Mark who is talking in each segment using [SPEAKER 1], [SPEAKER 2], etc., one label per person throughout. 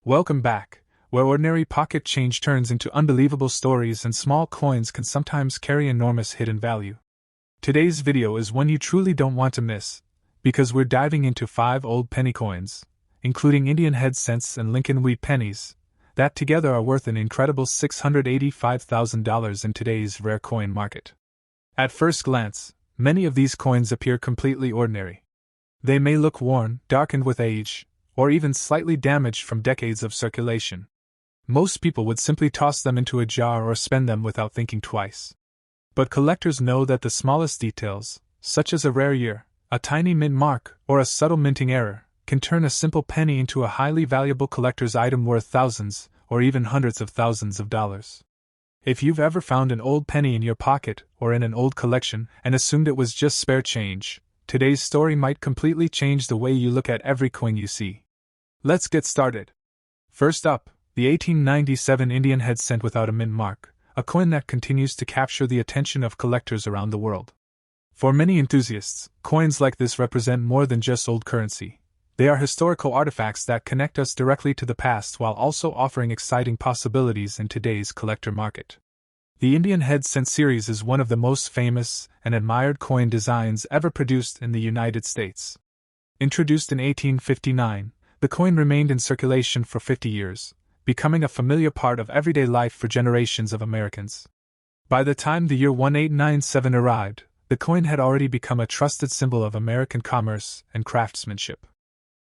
[SPEAKER 1] Welcome back, where ordinary pocket change turns into unbelievable stories and small coins can sometimes carry enormous hidden value. Today's video is one you truly don't want to miss, because we're diving into 5 old penny coins, including Indian head cents and Lincoln wheat pennies, that together are worth an incredible $685,000 in today's rare coin market. At first glance, many of these coins appear completely ordinary. They may look worn, darkened with age, or even slightly damaged from decades of circulation. Most people would simply toss them into a jar or spend them without thinking twice. But collectors know that the smallest details, such as a rare year, a tiny mint mark, or a subtle minting error, can turn a simple penny into a highly valuable collector's item worth thousands, or even hundreds of thousands of dollars. If you've ever found an old penny in your pocket or in an old collection and assumed it was just spare change, today's story might completely change the way you look at every coin you see. Let's get started. First up, the 1897 Indian head cent without a mint mark, a coin that continues to capture the attention of collectors around the world. For many enthusiasts, coins like this represent more than just old currency. They are historical artifacts that connect us directly to the past while also offering exciting possibilities in today's collector market. The Indian head cent series is one of the most famous and admired coin designs ever produced in the United States. Introduced in 1859, the coin remained in circulation for 50 years, becoming a familiar part of everyday life for generations of Americans. By the time the year 1897 arrived, the coin had already become a trusted symbol of American commerce and craftsmanship.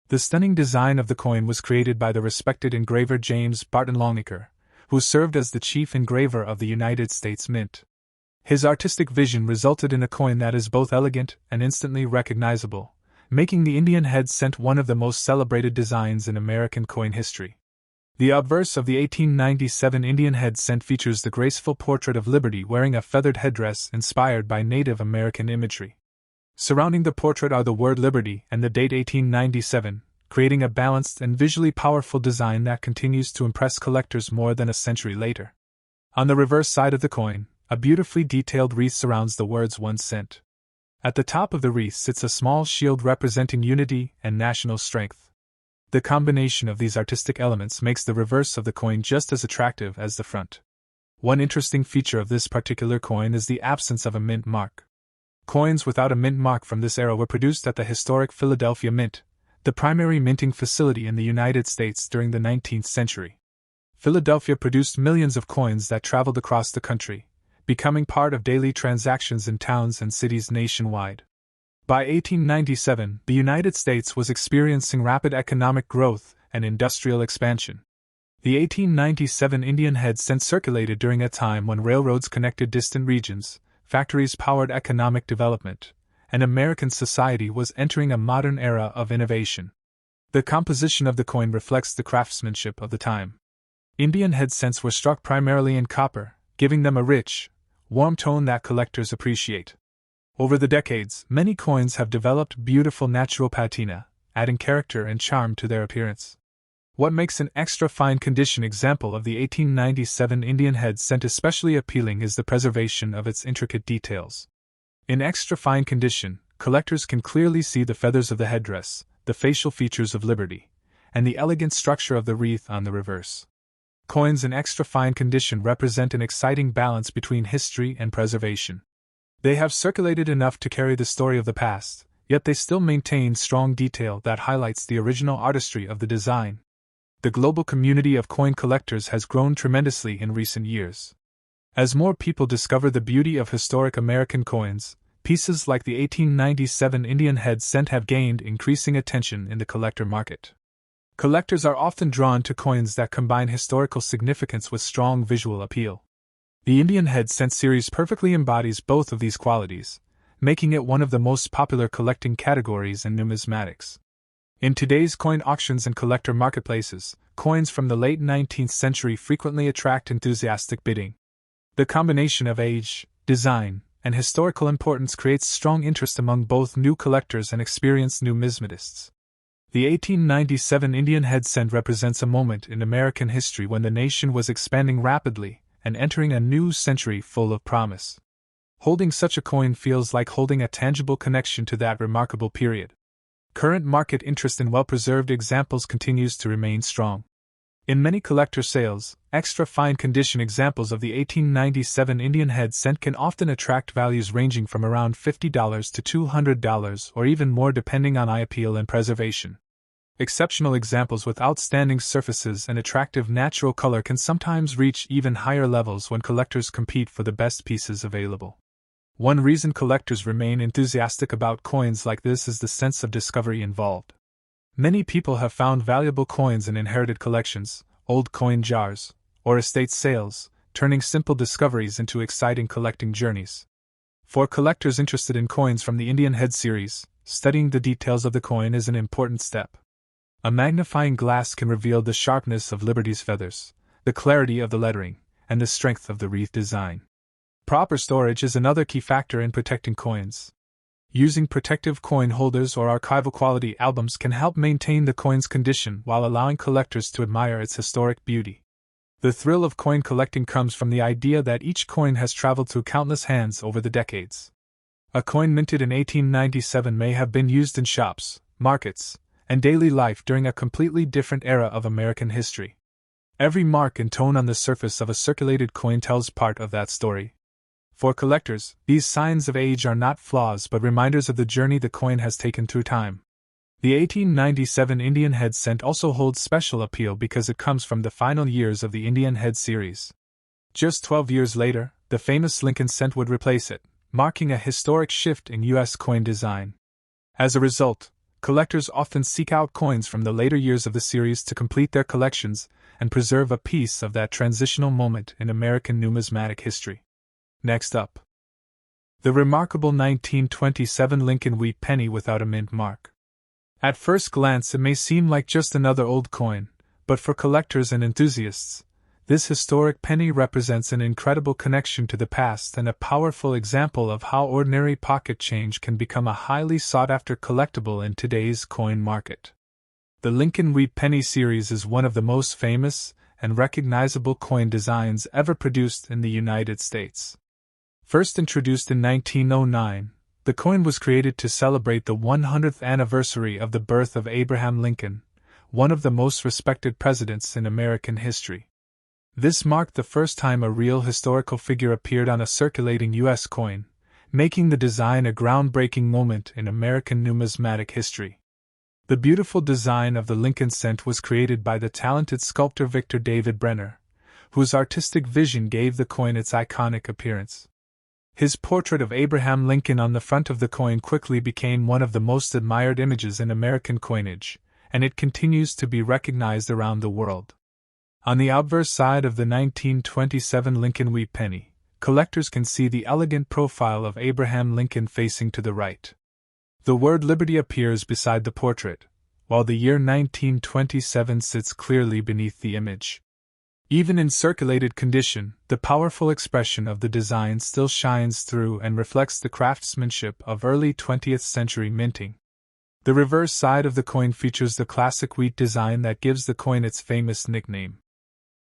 [SPEAKER 1] The stunning design of the coin was created by the respected engraver James Barton Longacre, who served as the chief engraver of the United States Mint. His artistic vision resulted in a coin that is both elegant and instantly recognizable, making the Indian head cent one of the most celebrated designs in American coin history. The obverse of the 1897 Indian head cent features the graceful portrait of Liberty wearing a feathered headdress inspired by Native American imagery. Surrounding the portrait are the word Liberty and the date 1897, creating a balanced and visually powerful design that continues to impress collectors more than a century later. On the reverse side of the coin, a beautifully detailed wreath surrounds the words 1 cent. At the top of the wreath sits a small shield representing unity and national strength. The combination of these artistic elements makes the reverse of the coin just as attractive as the front. One interesting feature of this particular coin is the absence of a mint mark. Coins without a mint mark from this era were produced at the historic Philadelphia Mint, the primary minting facility in the United States during the 19th century. Philadelphia produced millions of coins that traveled across the country, becoming part of daily transactions in towns and cities nationwide. By 1897, the United States was experiencing rapid economic growth and industrial expansion. The 1897 Indian head cent circulated during a time when railroads connected distant regions, factories powered economic development, and American society was entering a modern era of innovation. The composition of the coin reflects the craftsmanship of the time. Indian head cents were struck primarily in copper, giving them a rich, warm tone that collectors appreciate. Over the decades, many coins have developed beautiful natural patina, adding character and charm to their appearance. What makes an extra fine condition example of the 1897 Indian head cent especially appealing is the preservation of its intricate details. In extra fine condition, collectors can clearly see the feathers of the headdress, the facial features of Liberty, and the elegant structure of the wreath on the reverse. Coins in extra fine condition represent an exciting balance between history and preservation. They have circulated enough to carry the story of the past, yet they still maintain strong detail that highlights the original artistry of the design. The global community of coin collectors has grown tremendously in recent years. As more people discover the beauty of historic American coins, pieces like the 1897 Indian head cent have gained increasing attention in the collector market. Collectors are often drawn to coins that combine historical significance with strong visual appeal. The Indian head cent series perfectly embodies both of these qualities, making it one of the most popular collecting categories in numismatics. In today's coin auctions and collector marketplaces, coins from the late 19th century frequently attract enthusiastic bidding. The combination of age, design, and historical importance creates strong interest among both new collectors and experienced numismatists. The 1897 Indian head cent represents a moment in American history when the nation was expanding rapidly and entering a new century full of promise. Holding such a coin feels like holding a tangible connection to that remarkable period. Current market interest in well-preserved examples continues to remain strong. In many collector sales, extra fine condition examples of the 1897 Indian head cent can often attract values ranging from around $50 to $200 or even more depending on eye appeal and preservation. Exceptional examples with outstanding surfaces and attractive natural color can sometimes reach even higher levels when collectors compete for the best pieces available. One reason collectors remain enthusiastic about coins like this is the sense of discovery involved. Many people have found valuable coins in inherited collections, old coin jars, or estate sales, turning simple discoveries into exciting collecting journeys. For collectors interested in coins from the Indian head series, studying the details of the coin is an important step. A magnifying glass can reveal the sharpness of Liberty's feathers, the clarity of the lettering, and the strength of the wreath design. Proper storage is another key factor in protecting coins. Using protective coin holders or archival quality albums can help maintain the coin's condition while allowing collectors to admire its historic beauty. The thrill of coin collecting comes from the idea that each coin has traveled through countless hands over the decades. A coin minted in 1897 may have been used in shops, markets, and daily life during a completely different era of American history. Every mark and tone on the surface of a circulated coin tells part of that story. For collectors, these signs of age are not flaws but reminders of the journey the coin has taken through time. The 1897 Indian head cent also holds special appeal because it comes from the final years of the Indian head series. Just 12 years later, the famous Lincoln cent would replace it, marking a historic shift in U.S. coin design. As a result, collectors often seek out coins from the later years of the series to complete their collections and preserve a piece of that transitional moment in American numismatic history. Next up, the remarkable 1927 Lincoln wheat penny without a mint mark. At first glance, it may seem like just another old coin, but for collectors and enthusiasts, this historic penny represents an incredible connection to the past and a powerful example of how ordinary pocket change can become a highly sought-after collectible in today's coin market. The Lincoln wheat penny series is one of the most famous and recognizable coin designs ever produced in the United States. First introduced in 1909, the coin was created to celebrate the 100th anniversary of the birth of Abraham Lincoln, one of the most respected presidents in American history. This marked the first time a real historical figure appeared on a circulating U.S. coin, making the design a groundbreaking moment in American numismatic history. The beautiful design of the Lincoln cent was created by the talented sculptor Victor David Brenner, whose artistic vision gave the coin its iconic appearance. His portrait of Abraham Lincoln on the front of the coin quickly became one of the most admired images in American coinage, and it continues to be recognized around the world. On the obverse side of the 1927 Lincoln wheat penny, collectors can see the elegant profile of Abraham Lincoln facing to the right. The word Liberty appears beside the portrait, while the year 1927 sits clearly beneath the image. Even in circulated condition, the powerful expression of the design still shines through and reflects the craftsmanship of early 20th century minting. The reverse side of the coin features the classic wheat design that gives the coin its famous nickname.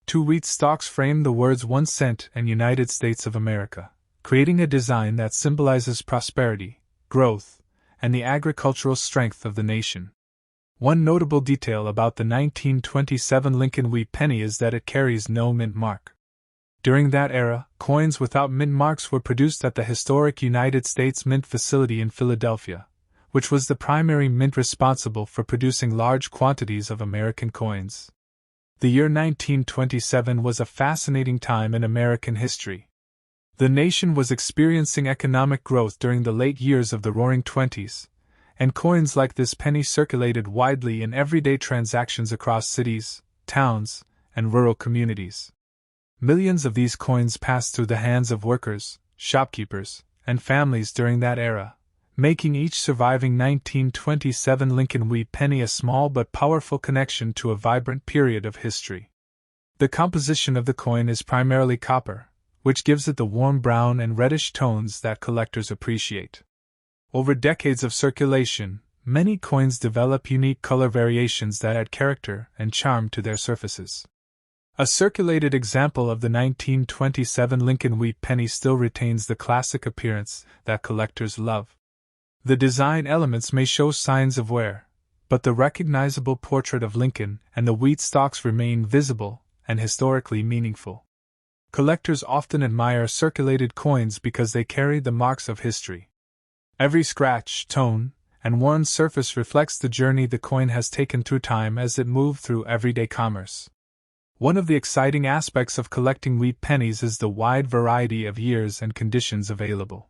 [SPEAKER 1] Two wheat stalks frame the words 1 cent and United States of America, creating a design that symbolizes prosperity, growth, and the agricultural strength of the nation. One notable detail about the 1927 Lincoln wheat penny is that it carries no mint mark. During that era, coins without mint marks were produced at the historic United States Mint facility in Philadelphia, which was the primary mint responsible for producing large quantities of American coins. The year 1927 was a fascinating time in American history. The nation was experiencing economic growth during the late years of the Roaring Twenties, and coins like this penny circulated widely in everyday transactions across cities, towns, and rural communities. Millions of these coins passed through the hands of workers, shopkeepers, and families during that era, making each surviving 1927 Lincoln wheat penny a small but powerful connection to a vibrant period of history. The composition of the coin is primarily copper, which gives it the warm brown and reddish tones that collectors appreciate. Over decades of circulation, many coins develop unique color variations that add character and charm to their surfaces. A circulated example of the 1927 Lincoln wheat penny still retains the classic appearance that collectors love. The design elements may show signs of wear, but the recognizable portrait of Lincoln and the wheat stalks remain visible and historically meaningful. Collectors often admire circulated coins because they carry the marks of history. Every scratch, tone, and worn surface reflects the journey the coin has taken through time as it moved through everyday commerce. One of the exciting aspects of collecting wheat pennies is the wide variety of years and conditions available.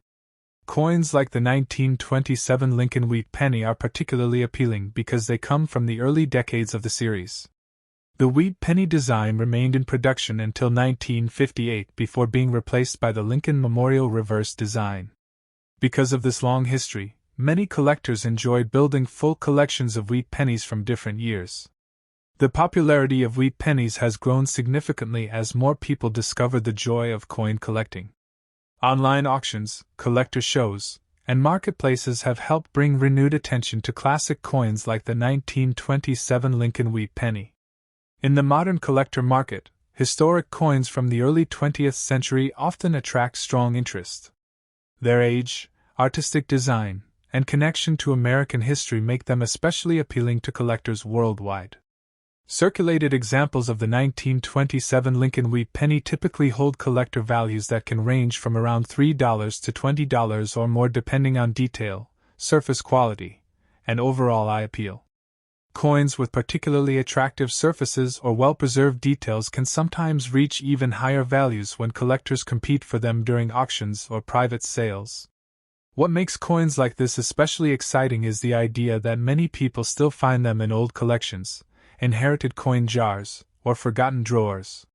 [SPEAKER 1] Coins like the 1927 Lincoln wheat penny are particularly appealing because they come from the early decades of the series. The wheat penny design remained in production until 1958 before being replaced by the Lincoln Memorial reverse design. Because of this long history, many collectors enjoy building full collections of wheat pennies from different years. The popularity of wheat pennies has grown significantly as more people discover the joy of coin collecting. Online auctions, collector shows, and marketplaces have helped bring renewed attention to classic coins like the 1927 Lincoln wheat penny. In the modern collector market, historic coins from the early 20th century often attract strong interest. Their age, artistic design, and connection to American history make them especially appealing to collectors worldwide. Circulated examples of the 1927 Lincoln wheat penny typically hold collector values that can range from around $3 to $20 or more depending on detail, surface quality, and overall eye appeal. Coins with particularly attractive surfaces or well-preserved details can sometimes reach even higher values when collectors compete for them during auctions or private sales. What makes coins like this especially exciting is the idea that many people still find them in old collections, inherited coin jars, or forgotten drawers.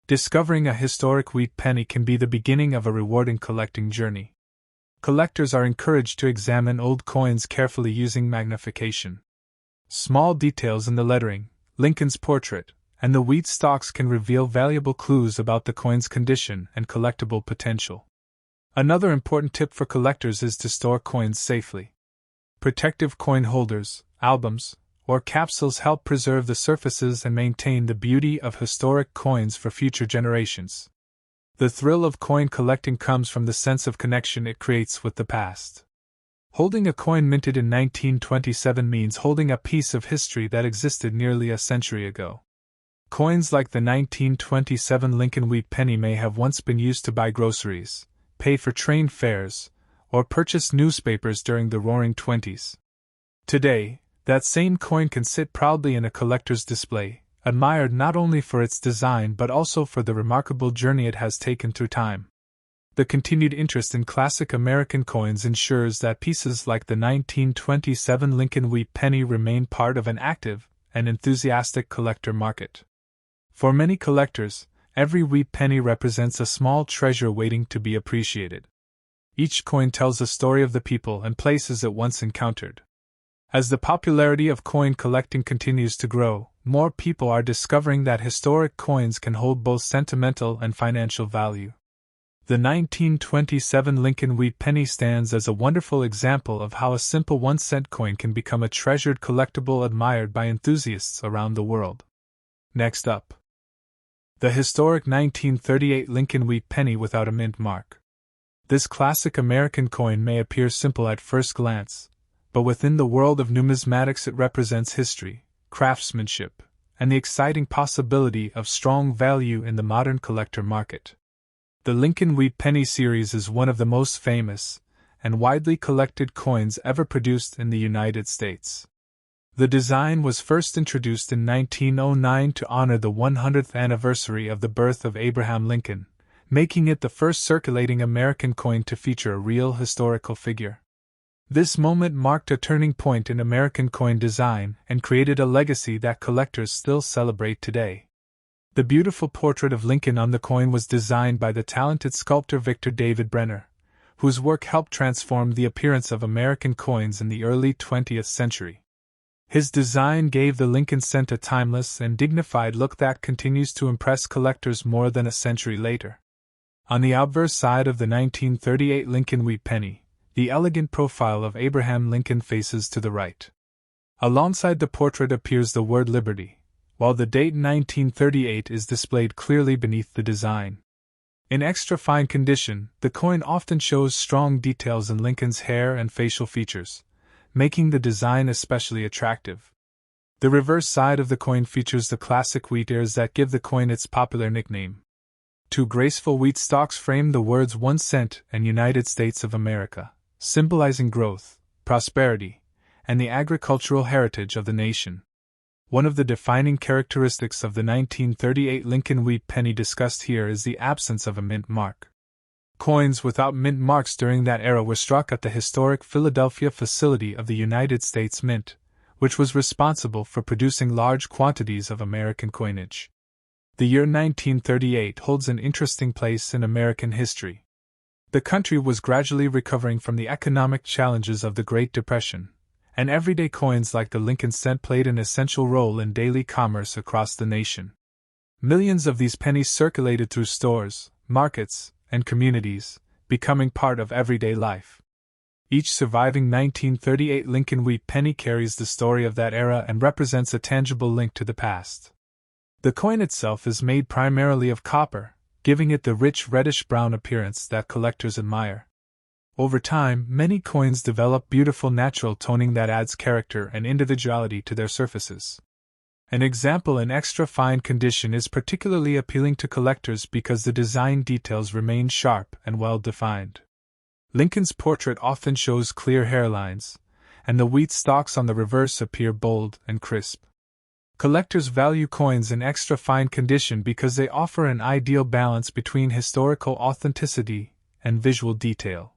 [SPEAKER 1] Discovering a historic wheat penny can be the beginning of a rewarding collecting journey. Collectors are encouraged to examine old coins carefully using magnification. Small details in the lettering, Lincoln's portrait, and the wheat stalks can reveal valuable clues about the coin's condition and collectible potential. Another important tip for collectors is to store coins safely. Protective coin holders, albums, or capsules help preserve the surfaces and maintain the beauty of historic coins for future generations. The thrill of coin collecting comes from the sense of connection it creates with the past. Holding a coin minted in 1927 means holding a piece of history that existed nearly a century ago. Coins like the 1927 Lincoln wheat penny may have once been used to buy groceries, pay for train fares, or purchase newspapers during the Roaring Twenties. Today, that same coin can sit proudly in a collector's display, admired not only for its design but also for the remarkable journey it has taken through time. The continued interest in classic American coins ensures that pieces like the 1927 Lincoln wheat penny remain part of an active and enthusiastic collector market. For many collectors, every wheat penny represents a small treasure waiting to be appreciated. Each coin tells a story of the people and places it once encountered. As the popularity of coin collecting continues to grow, more people are discovering that historic coins can hold both sentimental and financial value. The 1927 Lincoln wheat penny stands as a wonderful example of how a simple 1-cent coin can become a treasured collectible admired by enthusiasts around the world. Next up, the historic 1938 Lincoln wheat penny without a mint mark. This classic American coin may appear simple at first glance, but within the world of numismatics it represents history, craftsmanship, and the exciting possibility of strong value in the modern collector market. The Lincoln wheat penny series is one of the most famous and widely collected coins ever produced in the United States. The design was first introduced in 1909 to honor the 100th anniversary of the birth of Abraham Lincoln, making it the first circulating American coin to feature a real historical figure. This moment marked a turning point in American coin design and created a legacy that collectors still celebrate today. The beautiful portrait of Lincoln on the coin was designed by the talented sculptor Victor David Brenner, whose work helped transform the appearance of American coins in the early 20th century. His design gave the Lincoln cent a timeless and dignified look that continues to impress collectors more than a century later. On the obverse side of the 1938 Lincoln wheat penny, the elegant profile of Abraham Lincoln faces to the right. Alongside the portrait appears the word Liberty, while the date 1938 is displayed clearly beneath the design. In extra fine condition, the coin often shows strong details in Lincoln's hair and facial features, making the design especially attractive. The reverse side of the coin features the classic wheat ears that give the coin its popular nickname. Two graceful wheat stalks frame the words 1 cent and United States of America, symbolizing growth, prosperity, and the agricultural heritage of the nation. One of the defining characteristics of the 1938 Lincoln wheat penny discussed here is the absence of a mint mark. Coins without mint marks during that era were struck at the historic Philadelphia facility of the United States Mint, which was responsible for producing large quantities of American coinage. The year 1938 holds an interesting place in American history. The country was gradually recovering from the economic challenges of the Great Depression, and everyday coins like the Lincoln cent played an essential role in daily commerce across the nation. Millions of these pennies circulated through stores, markets, and communities, becoming part of everyday life. Each surviving 1938 Lincoln wheat penny carries the story of that era and represents a tangible link to the past. The coin itself is made primarily of copper, giving it the rich reddish-brown appearance that collectors admire. Over time, many coins develop beautiful natural toning that adds character and individuality to their surfaces. An example in extra fine condition is particularly appealing to collectors because the design details remain sharp and well defined. Lincoln's portrait often shows clear hairlines, and the wheat stalks on the reverse appear bold and crisp. Collectors value coins in extra fine condition because they offer an ideal balance between historical authenticity and visual detail.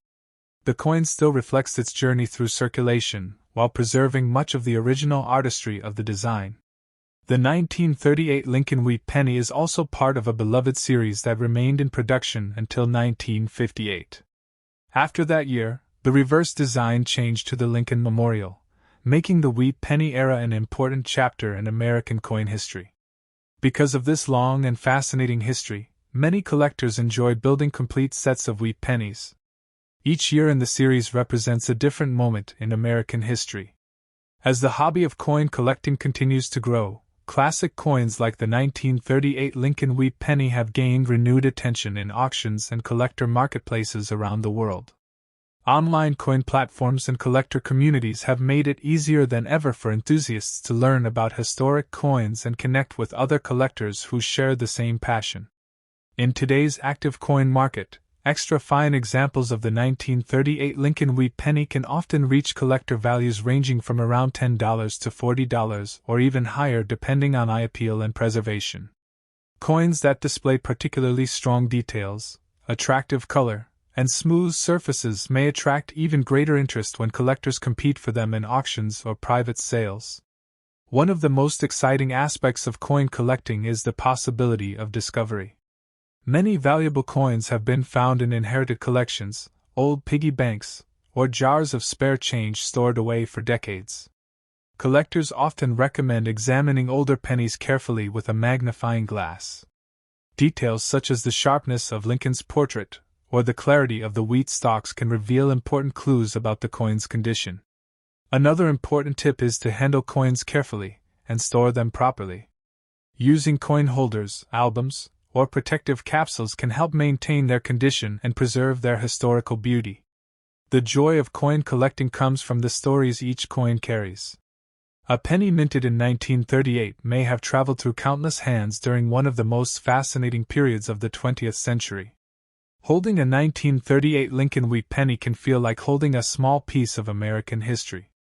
[SPEAKER 1] The coin still reflects its journey through circulation, while preserving much of the original artistry of the design. The 1938 Lincoln wheat penny is also part of a beloved series that remained in production until 1958. After that year, the reverse design changed to the Lincoln Memorial, making the wheat penny era an important chapter in American coin history. Because of this long and fascinating history, many collectors enjoy building complete sets of wheat pennies. Each year in the series represents a different moment in American history. As the hobby of coin collecting continues to grow, classic coins like the 1938 Lincoln wheat penny have gained renewed attention in auctions and collector marketplaces around the world. Online coin platforms and collector communities have made it easier than ever for enthusiasts to learn about historic coins and connect with other collectors who share the same passion. In today's active coin market, extra fine examples of the 1938 Lincoln wheat penny can often reach collector values ranging from around $10 to $40 or even higher depending on eye appeal and preservation. Coins that display particularly strong details, attractive color, and smooth surfaces may attract even greater interest when collectors compete for them in auctions or private sales. One of the most exciting aspects of coin collecting is the possibility of discovery. Many valuable coins have been found in inherited collections, old piggy banks, or jars of spare change stored away for decades. Collectors often recommend examining older pennies carefully with a magnifying glass. Details such as the sharpness of Lincoln's portrait or the clarity of the wheat stalks can reveal important clues about the coin's condition. Another important tip is to handle coins carefully and store them properly. Using coin holders, albums, or protective capsules can help maintain their condition and preserve their historical beauty. The joy of coin collecting comes from the stories each coin carries. A penny minted in 1938 may have traveled through countless hands during one of the most fascinating periods of the 20th century. Holding a 1938 Lincoln wheat penny can feel like holding a small piece of American history.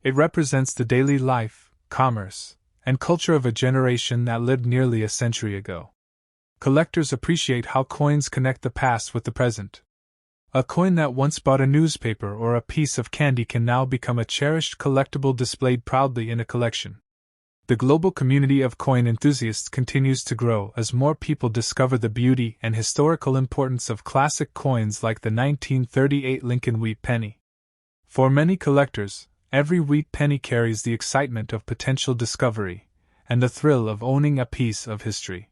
[SPEAKER 1] It represents the daily life, commerce, and culture of a generation that lived nearly a century ago. Collectors appreciate how coins connect the past with the present. A coin that once bought a newspaper or a piece of candy can now become a cherished collectible displayed proudly in a collection. The global community of coin enthusiasts continues to grow as more people discover the beauty and historical importance of classic coins like the 1938 Lincoln wheat penny. For many collectors, every wheat penny carries the excitement of potential discovery and the thrill of owning a piece of history.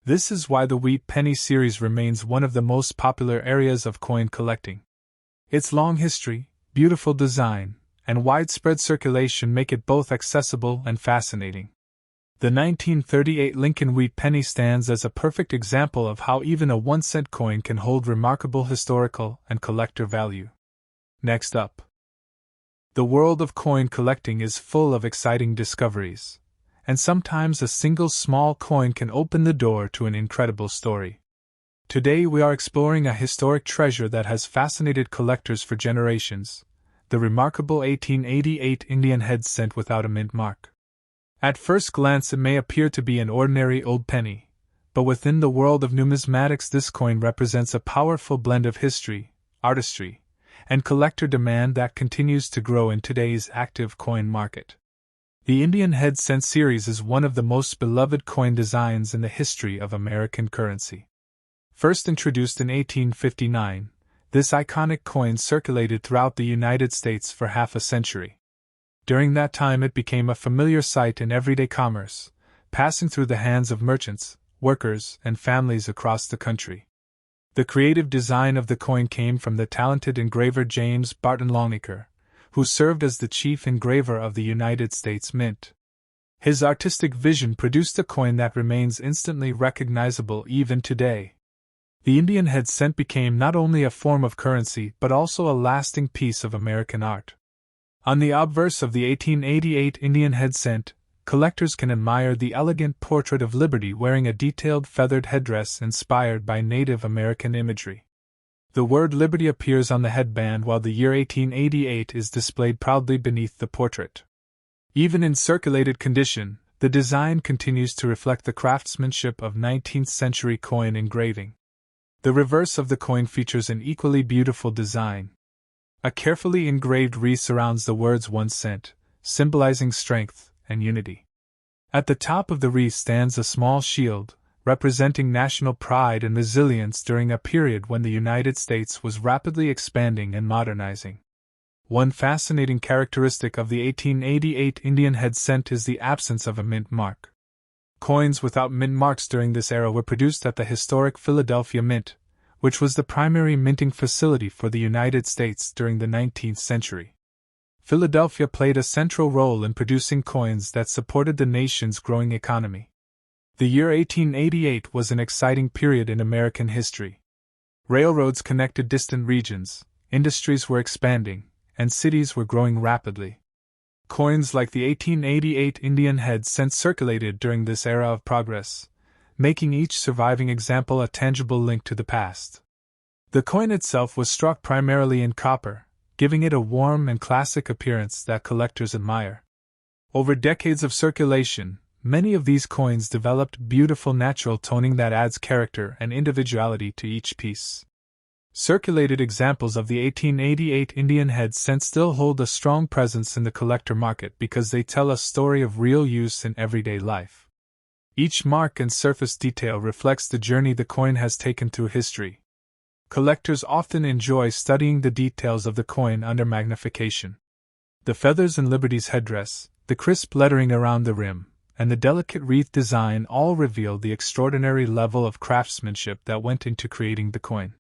[SPEAKER 1] This is why the wheat penny series remains one of the most popular areas of coin collecting. Its long history, beautiful design, and widespread circulation make it both accessible and fascinating. The 1938 Lincoln wheat penny stands as a perfect example of how even a 1-cent coin can hold remarkable historical and collector value. Next up, The world of coin collecting is full of exciting discoveries, and sometimes a single small coin can open the door to an incredible story. Today we are exploring a historic treasure that has fascinated collectors for generations, the remarkable 1888 Indian head cent without a mint mark. At first glance it may appear to be an ordinary old penny, but within the world of numismatics this coin represents a powerful blend of history, artistry, and collector demand that continues to grow in today's active coin market. The Indian head cent series is one of the most beloved coin designs in the history of American currency. First introduced in 1859, this iconic coin circulated throughout the United States for half a century. During that time it became a familiar sight in everyday commerce, passing through the hands of merchants, workers, and families across the country. The creative design of the coin came from the talented engraver James Barton Longacre, who served as the chief engraver of the United States Mint. His artistic vision produced a coin that remains instantly recognizable even today. The Indian head cent became not only a form of currency but also a lasting piece of American art. On the obverse of the 1888 Indian head cent, collectors can admire the elegant portrait of Liberty wearing a detailed feathered headdress inspired by Native American imagery. The word Liberty appears on the headband while the year 1888 is displayed proudly beneath the portrait. Even in circulated condition, the design continues to reflect the craftsmanship of 19th-century coin engraving. The reverse of the coin features an equally beautiful design. A carefully engraved wreath surrounds the words 1 cent, symbolizing strength and unity. At the top of the wreath stands a small shield, representing national pride and resilience during a period when the United States was rapidly expanding and modernizing. One fascinating characteristic of the 1888 Indian head cent is the absence of a mint mark. Coins without mint marks during this era were produced at the historic Philadelphia Mint, which was the primary minting facility for the United States during the 19th century. Philadelphia played a central role in producing coins that supported the nation's growing economy. The year 1888 was an exciting period in American history. Railroads connected distant regions, industries were expanding, and cities were growing rapidly. Coins like the 1888 Indian head cent circulated during this era of progress, making each surviving example a tangible link to the past. The coin itself was struck primarily in copper, giving it a warm and classic appearance that collectors admire. Over decades of circulation, many of these coins developed beautiful natural toning that adds character and individuality to each piece. Circulated examples of the 1888 Indian head cent still hold a strong presence in the collector market because they tell a story of real use in everyday life. Each mark and surface detail reflects the journey the coin has taken through history. Collectors often enjoy studying the details of the coin under magnification. The feathers in Liberty's headdress, the crisp lettering around the rim, and the delicate wreath design all reveal the extraordinary level of craftsmanship that went into creating the coin.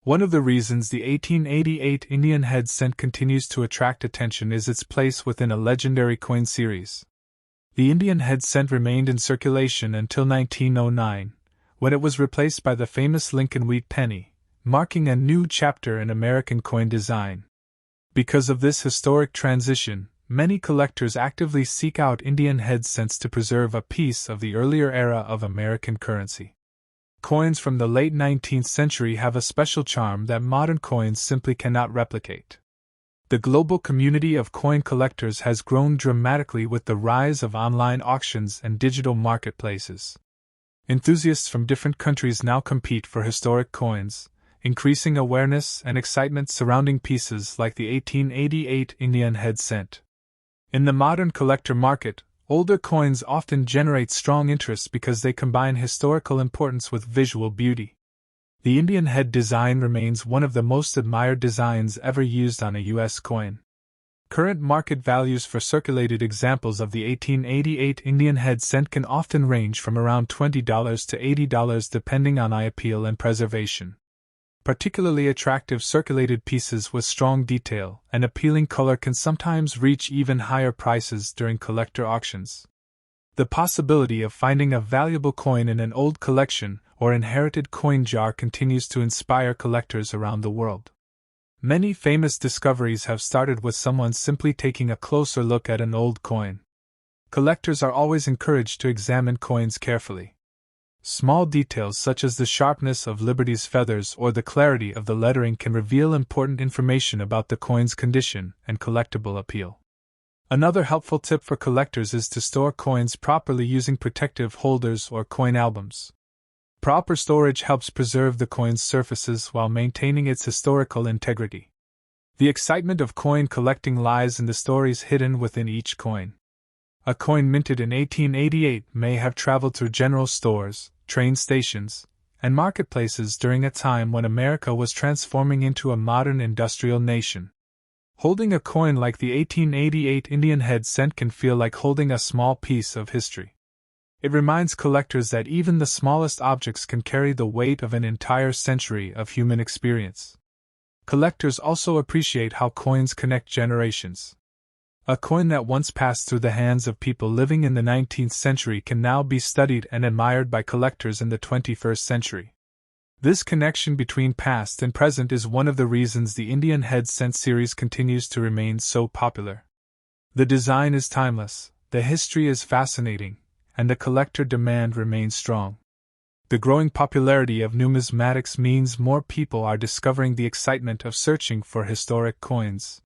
[SPEAKER 1] One of the reasons the 1888 Indian head cent continues to attract attention is its place within a legendary coin series. The Indian head cent remained in circulation until 1909, when it was replaced by the famous Lincoln wheat penny, marking a new chapter in American coin design. Because of this historic transition, many collectors actively seek out Indian head cents to preserve a piece of the earlier era of American currency. Coins from the late 19th century have a special charm that modern coins simply cannot replicate. The global community of coin collectors has grown dramatically with the rise of online auctions and digital marketplaces. Enthusiasts from different countries now compete for historic coins, increasing awareness and excitement surrounding pieces like the 1888 Indian head cent. In the modern collector market, older coins often generate strong interest because they combine historical importance with visual beauty. The Indian head design remains one of the most admired designs ever used on a U.S. coin. Current market values for circulated examples of the 1888 Indian head cent can often range from around $20 to $80 depending on eye appeal and preservation. Particularly attractive circulated pieces with strong detail and appealing color can sometimes reach even higher prices during collector auctions. The possibility of finding a valuable coin in an old collection or inherited coin jar continues to inspire collectors around the world. Many famous discoveries have started with someone simply taking a closer look at an old coin. Collectors are always encouraged to examine coins carefully. Small details such as the sharpness of Liberty's feathers or the clarity of the lettering can reveal important information about the coin's condition and collectible appeal. Another helpful tip for collectors is to store coins properly using protective holders or coin albums. Proper storage helps preserve the coin's surfaces while maintaining its historical integrity. The excitement of coin collecting lies in the stories hidden within each coin. A coin minted in 1888 may have traveled through general stores, train stations, and marketplaces during a time when America was transforming into a modern industrial nation. Holding a coin like the 1888 Indian head cent can feel like holding a small piece of history. It reminds collectors that even the smallest objects can carry the weight of an entire century of human experience. Collectors also appreciate how coins connect generations. A coin that once passed through the hands of people living in the 19th century can now be studied and admired by collectors in the 21st century. This connection between past and present is one of the reasons the Indian head cent series continues to remain so popular. The design is timeless, the history is fascinating, and the collector demand remains strong. The growing popularity of numismatics means more people are discovering the excitement of searching for historic coins.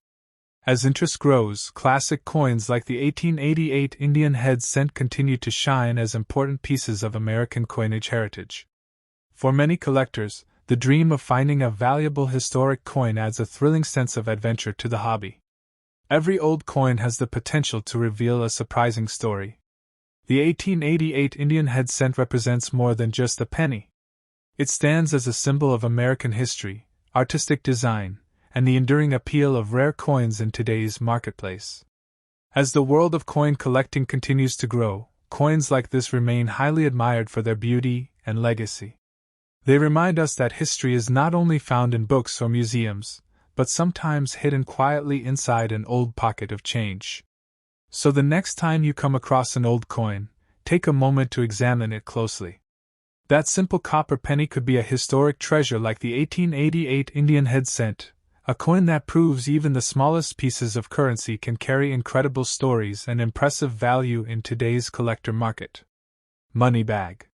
[SPEAKER 1] As interest grows, classic coins like the 1888 Indian head cent continue to shine as important pieces of American coinage heritage. For many collectors, the dream of finding a valuable historic coin adds a thrilling sense of adventure to the hobby. Every old coin has the potential to reveal a surprising story. The 1888 Indian head cent represents more than just a penny. It stands as a symbol of American history, artistic design, and the enduring appeal of rare coins in today's marketplace. As the world of coin collecting continues to grow, coins like this remain highly admired for their beauty and legacy. They remind us that history is not only found in books or museums, but sometimes hidden quietly inside an old pocket of change. So the next time you come across an old coin, take a moment to examine it closely. That simple copper penny could be a historic treasure like the 1888 Indian head cent, a coin that proves even the smallest pieces of currency can carry incredible stories and impressive value in today's collector market. Money bag.